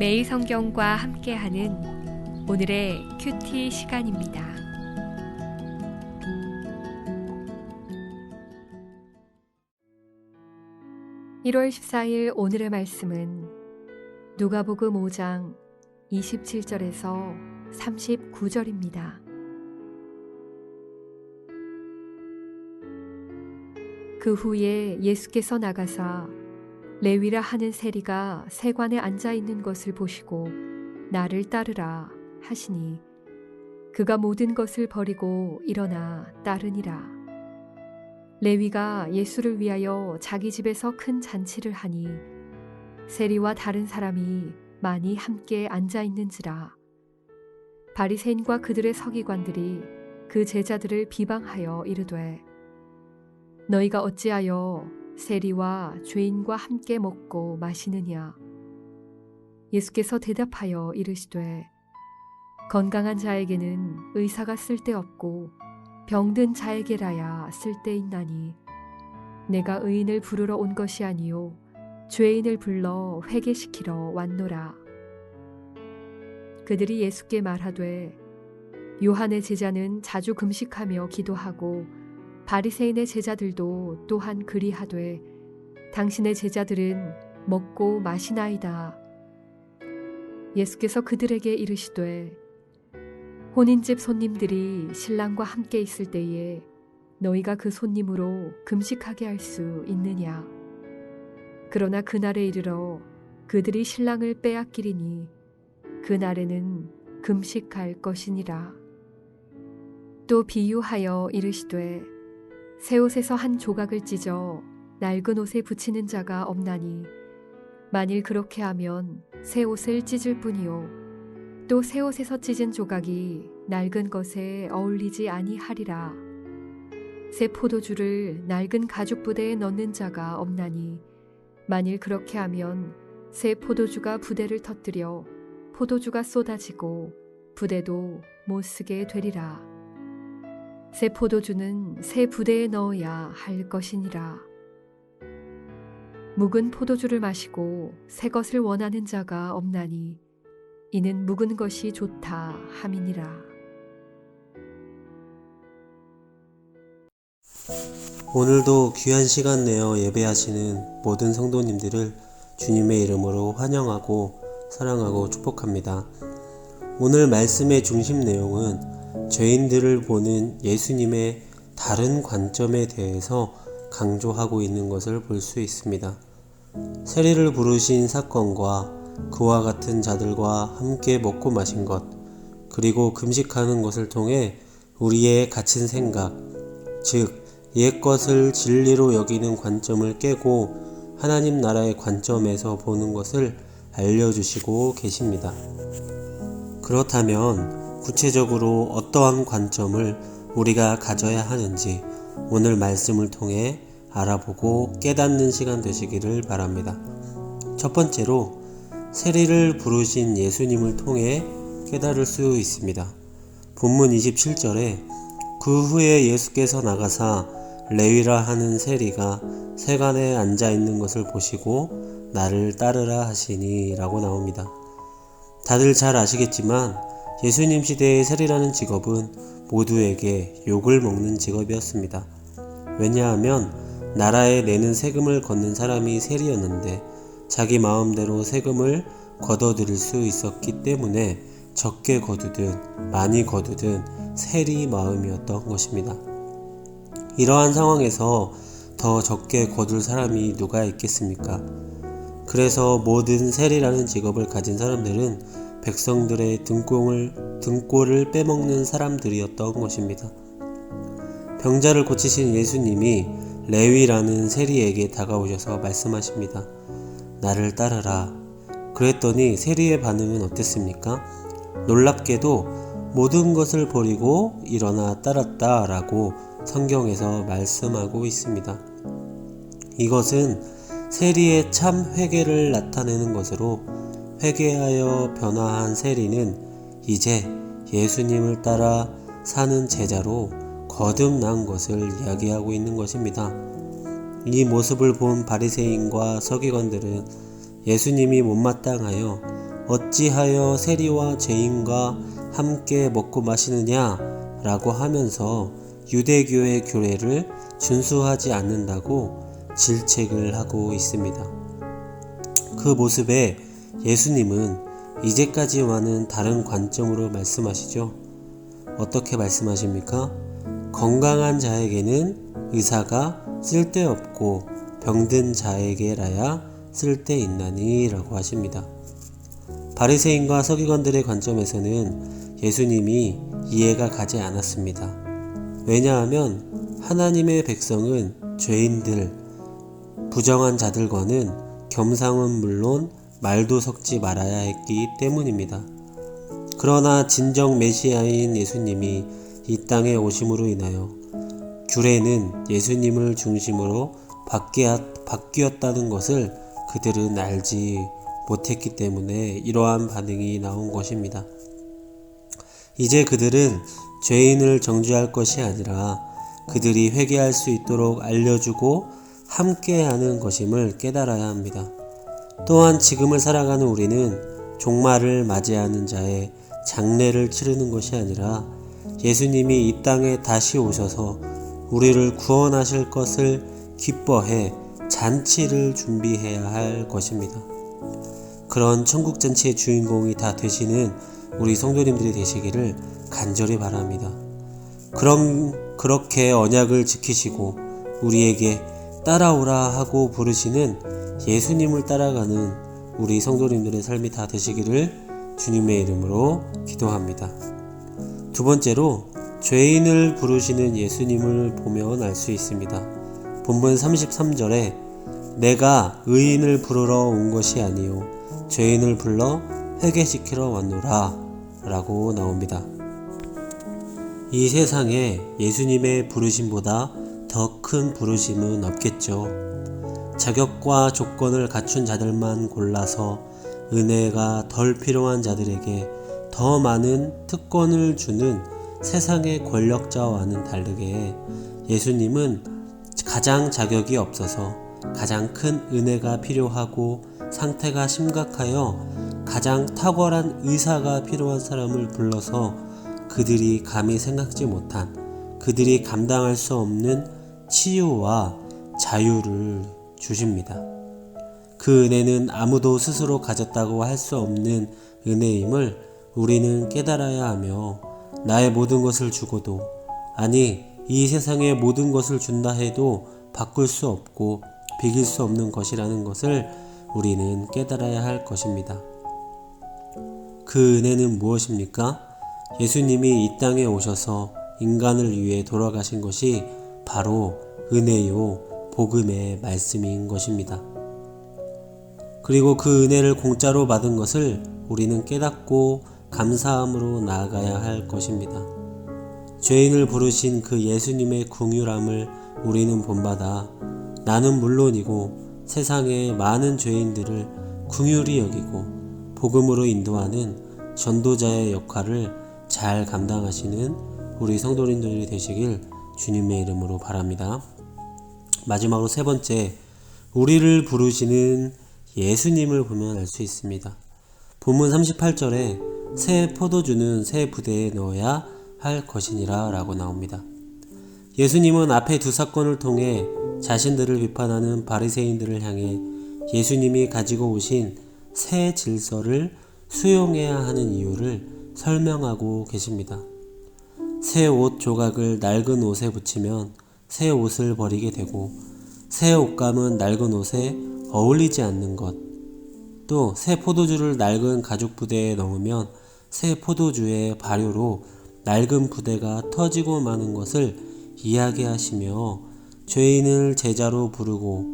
매일 성경과 함께하는 오늘의 큐티 시간입니다. (1월 14일) 오늘의 말씀은 누가복음 5장 27절에서 39절입니다. 그 후에 예수께서 나가사 레위라 하는 세리가 세관에 앉아 있는 것을 보시고 나를 따르라 하시니 그가 모든 것을 버리고 일어나 따르니라. 레위가 예수를 위하여 자기 집에서 큰 잔치를 하니 세리와 다른 사람이 많이 함께 앉아 있는지라. 바리새인과 그들의 서기관들이 그 제자들을 비방하여 이르되 너희가 어찌하여 세리와 죄인과 함께 먹고 마시느냐. 예수께서 대답하여 이르시되 건강한 자에게는 의사가 쓸데없고 병든 자에게라야 쓸데있나니 내가 의인을 부르러 온 것이 아니요 죄인을 불러 회개시키러 왔노라. 그들이 예수께 말하되 요한의 제자는 자주 금식하며 기도하고 바리새인의 제자들도 또한 그리하되 당신의 제자들은 먹고 마시나이다. 예수께서 그들에게 이르시되 혼인집 손님들이 신랑과 함께 있을 때에 너희가 그 손님으로 금식하게 할 수 있느냐. 그러나 그날에 이르러 그들이 신랑을 빼앗기리니 그날에는 금식할 것이니라. 또 비유하여 이르시되 새 옷에서 한 조각을 찢어 낡은 옷에 붙이는 자가 없나니 만일 그렇게 하면 새 옷을 찢을 뿐이요 또 새 옷에서 찢은 조각이 낡은 것에 어울리지 아니하리라. 새 포도주를 낡은 가죽 부대에 넣는 자가 없나니 만일 그렇게 하면 새 포도주가 부대를 터뜨려 포도주가 쏟아지고 부대도 못 쓰게 되리라. 새 포도주는 새 부대에 넣어야 할 것이니라. 묵은 포도주를 마시고 새 것을 원하는 자가 없나니 이는 묵은 것이 좋다 함이니라. 오늘도 귀한 시간 내어 예배하시는 모든 성도님들을 주님의 이름으로 환영하고 사랑하고 축복합니다. 오늘 말씀의 중심 내용은 죄인들을 보는 예수님의 다른 관점에 대해서 강조하고 있는 것을 볼 수 있습니다. 세리를 부르신 사건과 그와 같은 자들과 함께 먹고 마신 것, 그리고 금식하는 것을 통해 우리의 갇힌 생각, 즉 옛것을 진리로 여기는 관점을 깨고 하나님 나라의 관점에서 보는 것을 알려주시고 계십니다. 그렇다면 구체적으로 어떠한 관점을 우리가 가져야 하는지 오늘 말씀을 통해 알아보고 깨닫는 시간 되시기를 바랍니다. 첫 번째로 세리를 부르신 예수님을 통해 깨달을 수 있습니다. 본문 27절에 그 후에 예수께서 나가사 레위라 하는 세리가 세관에 앉아 있는 것을 보시고 나를 따르라 하시니 라고 나옵니다. 다들 잘 아시겠지만 예수님 시대의 세리라는 직업은 모두에게 욕을 먹는 직업이었습니다. 왜냐하면 나라에 내는 세금을 걷는 사람이 세리였는데 자기 마음대로 세금을 걷어들일 수 있었기 때문에 적게 거두든 많이 거두든 세리 마음이었던 것입니다. 이러한 상황에서 더 적게 거둘 사람이 누가 있겠습니까? 그래서 모든 세리라는 직업을 가진 사람들은 백성들의 등골을 빼먹는 사람들이었던 것입니다. 병자를 고치신 예수님이 레위라는 세리에게 다가오셔서 말씀하십니다. 나를 따르라. 그랬더니 세리의 반응은 어땠습니까? 놀랍게도 모든 것을 버리고 일어나 따랐다 라고 성경에서 말씀하고 있습니다. 이것은 세리의 참 회개를 나타내는 것으로 회개하여 변화한 세리는 이제 예수님을 따라 사는 제자로 거듭난 것을 이야기하고 있는 것입니다. 이 모습을 본 바리새인과 서기관들은 예수님이 못마땅하여 어찌하여 세리와 죄인과 함께 먹고 마시느냐 라고 하면서 유대교의 규례를 준수하지 않는다고 질책을 하고 있습니다. 그 모습에 예수님은 이제까지와는 다른 관점으로 말씀하시죠. 어떻게 말씀하십니까? 건강한 자에게는 의사가 쓸데없고 병든 자에게라야 쓸데있나니 라고 하십니다. 바리새인과 서기관들의 관점에서는 예수님이 이해가 가지 않았습니다. 왜냐하면 하나님의 백성은 죄인들, 부정한 자들과는 겸상은 물론 말도 섞지 말아야 했기 때문입니다. 그러나 진정 메시아인 예수님이 이 땅에 오심으로 인하여 규례는 예수님을 중심으로 바뀌었다는 것을 그들은 알지 못했기 때문에 이러한 반응이 나온 것입니다. 이제 그들은 죄인을 정죄할 것이 아니라 그들이 회개할 수 있도록 알려주고 함께하는 것임을 깨달아야 합니다. 또한 지금을 살아가는 우리는 종말을 맞이하는 자의 장례를 치르는 것이 아니라 예수님이 이 땅에 다시 오셔서 우리를 구원하실 것을 기뻐해 잔치를 준비해야 할 것입니다. 그런 천국잔치의 주인공이 다 되시는 우리 성도님들이 되시기를 간절히 바랍니다. 그렇게 언약을 지키시고 우리에게 따라오라 하고 부르시는 예수님을 따라가는 우리 성도님들의 삶이 다 되시기를 주님의 이름으로 기도합니다. 두 번째로 죄인을 부르시는 예수님을 보면 알 수 있습니다. 본문 33절에 내가 의인을 부르러 온 것이 아니요 죄인을 불러 회개시키러 왔노라 라고 나옵니다. 이 세상에 예수님의 부르심보다 더 큰 부르심은 없겠죠. 자격과 조건을 갖춘 자들만 골라서 은혜가 덜 필요한 자들에게 더 많은 특권을 주는 세상의 권력자와는 다르게 예수님은 가장 자격이 없어서 가장 큰 은혜가 필요하고 상태가 심각하여 가장 탁월한 의사가 필요한 사람을 불러서 그들이 감히 생각지 못한, 그들이 감당할 수 없는 치유와 자유를 주십니다. 그 은혜는 아무도 스스로 가졌다고 할 수 없는 은혜임을 우리는 깨달아야 하며 나의 모든 것을 주고도, 아니 이 세상의 모든 것을 준다 해도 바꿀 수 없고 비길 수 없는 것이라는 것을 우리는 깨달아야 할 것입니다. 그 은혜는 무엇입니까? 예수님이 이 땅에 오셔서 인간을 위해 돌아가신 것이 바로 은혜요 복음의 말씀인 것입니다. 그리고 그 은혜를 공짜로 받은 것을 우리는 깨닫고 감사함으로 나아가야 할 것입니다. 죄인을 부르신 그 예수님의 긍휼함을 우리는 본받아 나는 물론이고 세상의 많은 죄인들을 긍휼히 여기고 복음으로 인도하는 전도자의 역할을 잘 감당하시는 우리 성도님들이 되시길 주님의 이름으로 바랍니다. 마지막으로 세 번째, 우리를 부르시는 예수님을 보면 알 수 있습니다. 본문 38절에 새 포도주는 새 부대에 넣어야 할 것이니라 라고 나옵니다. 예수님은 앞에 두 사건을 통해 자신들을 비판하는 바리새인들을 향해 예수님이 가지고 오신 새 질서를 수용해야 하는 이유를 설명하고 계십니다. 새 옷 조각을 낡은 옷에 붙이면 새 옷을 버리게 되고 새 옷감은 낡은 옷에 어울리지 않는 것, 또 새 포도주를 낡은 가죽 부대에 넣으면 새 포도주의 발효로 낡은 부대가 터지고 마는 것을 이야기하시며 죄인을 제자로 부르고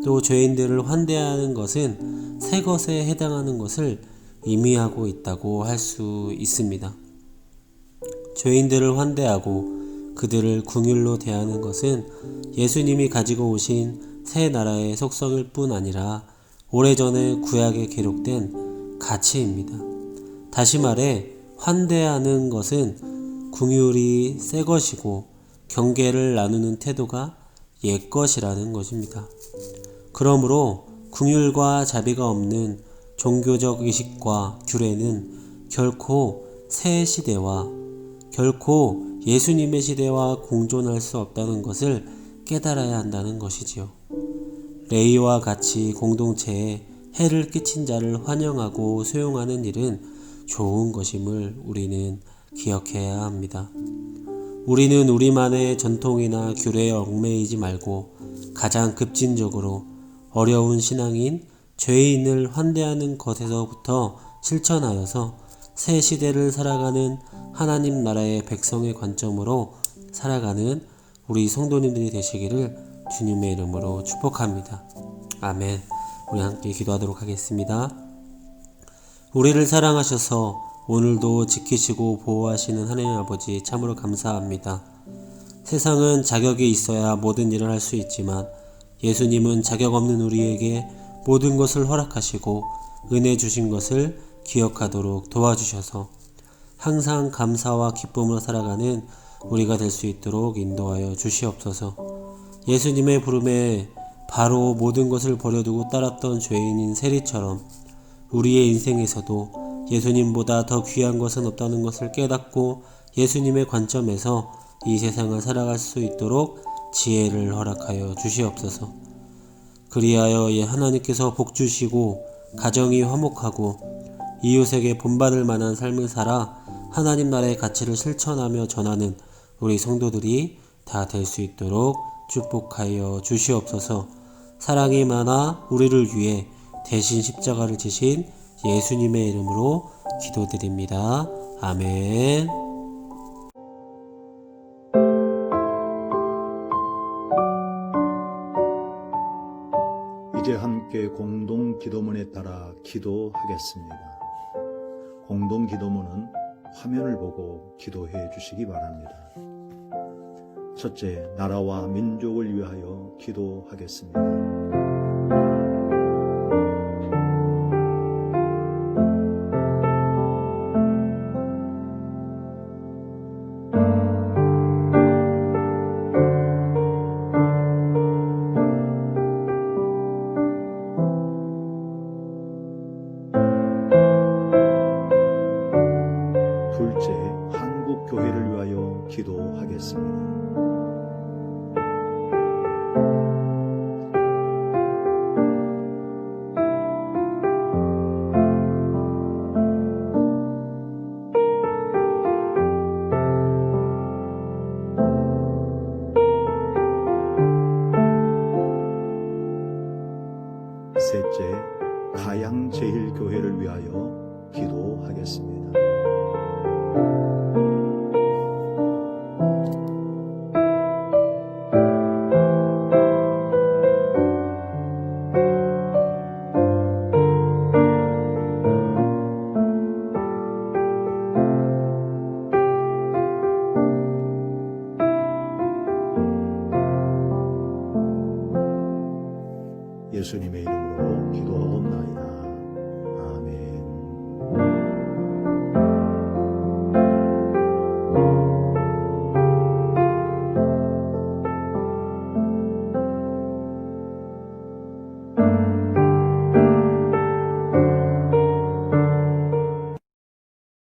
또 죄인들을 환대하는 것은 새 것에 해당하는 것을 의미하고 있다고 할 수 있습니다. 죄인들을 환대하고 그들을 긍휼로 대하는 것은 예수님이 가지고 오신 새 나라의 속성일 뿐 아니라 오래전에 구약에 기록된 가치입니다. 다시 말해 환대하는 것은 긍휼이 새 것이고 경계를 나누는 태도가 옛 것이라는 것입니다. 그러므로 긍휼과 자비가 없는 종교적 의식과 규례는 결코 새 시대와 결코 예수님의 시대와 공존할 수 없다는 것을 깨달아야 한다는 것이지요. 레위와 같이 공동체에 해를 끼친 자를 환영하고 수용하는 일은 좋은 것임을 우리는 기억해야 합니다. 우리는 우리만의 전통이나 규례에 얽매이지 말고 가장 급진적으로 어려운 신앙인 죄인을 환대하는 것에서부터 실천하여서 새 시대를 살아가는 하나님 나라의 백성의 관점으로 살아가는 우리 성도님들이 되시기를 주님의 이름으로 축복합니다. 아멘. 우리 함께 기도하도록 하겠습니다. 우리를 사랑하셔서 오늘도 지키시고 보호하시는 하나님 아버지 참으로 감사합니다. 세상은 자격이 있어야 모든 일을 할 수 있지만 예수님은 자격 없는 우리에게 모든 것을 허락하시고 은혜 주신 것을 기억하도록 도와주셔서 항상 감사와 기쁨으로 살아가는 우리가 될 수 있도록 인도하여 주시옵소서. 예수님의 부름에 바로 모든 것을 버려두고 따랐던 죄인인 세리처럼 우리의 인생에서도 예수님보다 더 귀한 것은 없다는 것을 깨닫고 예수님의 관점에서 이 세상을 살아갈 수 있도록 지혜를 허락하여 주시옵소서. 그리하여 하나님께서 복 주시고 가정이 화목하고 이웃에게 본받을 만한 삶을 살아 하나님 나라의 가치를 실천하며 전하는 우리 성도들이 다 될 수 있도록 축복하여 주시옵소서. 사랑이 많아 우리를 위해 대신 십자가를 지신 예수님의 이름으로 기도드립니다. 아멘. 이제 함께 공동 기도문에 따라 기도하겠습니다. 공동 기도문은 화면을 보고 기도해 주시기 바랍니다. 첫째, 나라와 민족을 위하여 기도하겠습니다. 둘째, 한국 교회를 위하여 기도하겠습니다. 셋째, 가양제일교회를 위하여 기도하겠습니다. 예수님의 이름으로